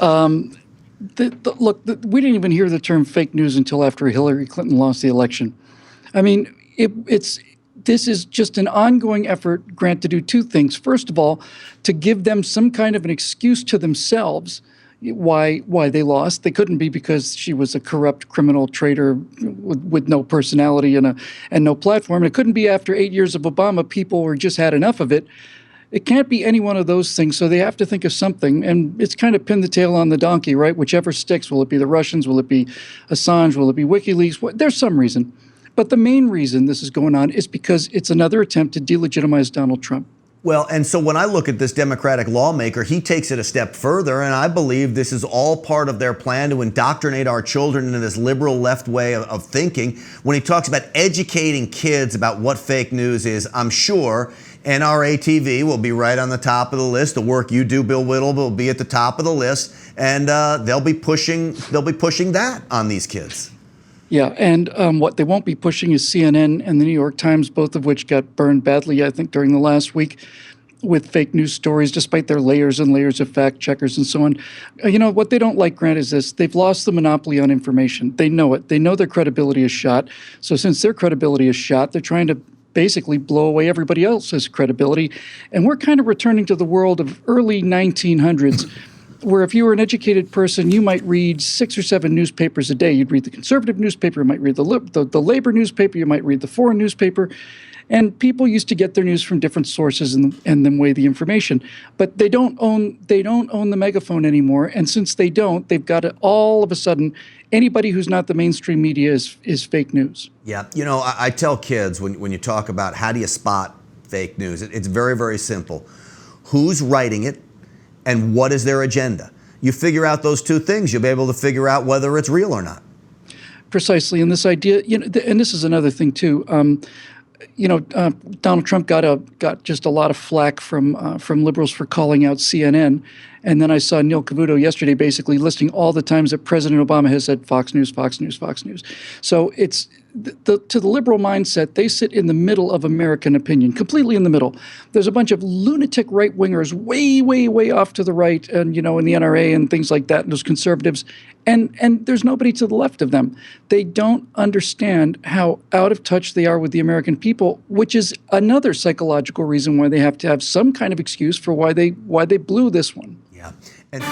Look, we didn't even hear the term fake news until after Hillary Clinton lost the election. I mean, this is just an ongoing effort, Grant, to do two things. First of all, to give them some kind of an excuse to themselves why they lost. They couldn't be because she was a corrupt criminal traitor with no personality and no platform. It couldn't be after 8 years of Obama. People were just had enough of it. It can't be any one of those things, so they have to think of something, and it's kind of pin the tail on the donkey, right? Whichever sticks. Will it be the Russians? Will it be Assange? Will it be WikiLeaks? There's some reason. But the main reason this is going on is because it's another attempt to delegitimize Donald Trump. Well, and so when I look at this Democratic lawmaker, he takes it a step further, and I believe this is all part of their plan to indoctrinate our children into this liberal left way of thinking. When he talks about educating kids about what fake news is, I'm sure NRATV will be right on the top of the list. The work you do, Bill Whittle, will be at the top of the list, and they'll be pushing that on these kids. Yeah, and what they won't be pushing is CNN and the New York Times, both of which got burned badly, I think, during the last week with fake news stories, despite their layers and layers of fact checkers and so on. You know, what they don't like, Grant, is this. They've lost the monopoly on information. They know it. They know their credibility is shot. So since their credibility is shot, they're trying to basically blow away everybody else's credibility. And we're kind of returning to the world of early 1900s, where if you were an educated person, you might read 6 or 7 newspapers a day. You'd read the conservative newspaper, you might read the labor newspaper, you might read the foreign newspaper. And people used to get their news from different sources and then weigh the information. But they don't own the megaphone anymore. And since they don't, they've got to, all of a sudden, anybody who's not the mainstream media is fake news. Yeah, you know, I tell kids when you talk about how do you spot fake news, it's very, very simple. Who's writing it and what is their agenda? You figure out those two things, you'll be able to figure out whether it's real or not. Precisely, and this idea, you know, and this is another thing too. Donald Trump got just a lot of flack from liberals for calling out CNN, and then I saw Neil Cavuto yesterday basically listing all the times that President Obama has said Fox News, Fox News, Fox News. So it's to the liberal mindset, they sit in the middle of American opinion, completely in the middle. There's a bunch of lunatic right-wingers way, way, way off to the right, and in the NRA and things like that, and those conservatives, and there's nobody to the left of them. They don't understand how out of touch they are with the American people, which is another psychological reason why they have to have some kind of excuse for why they blew this one. Yeah. And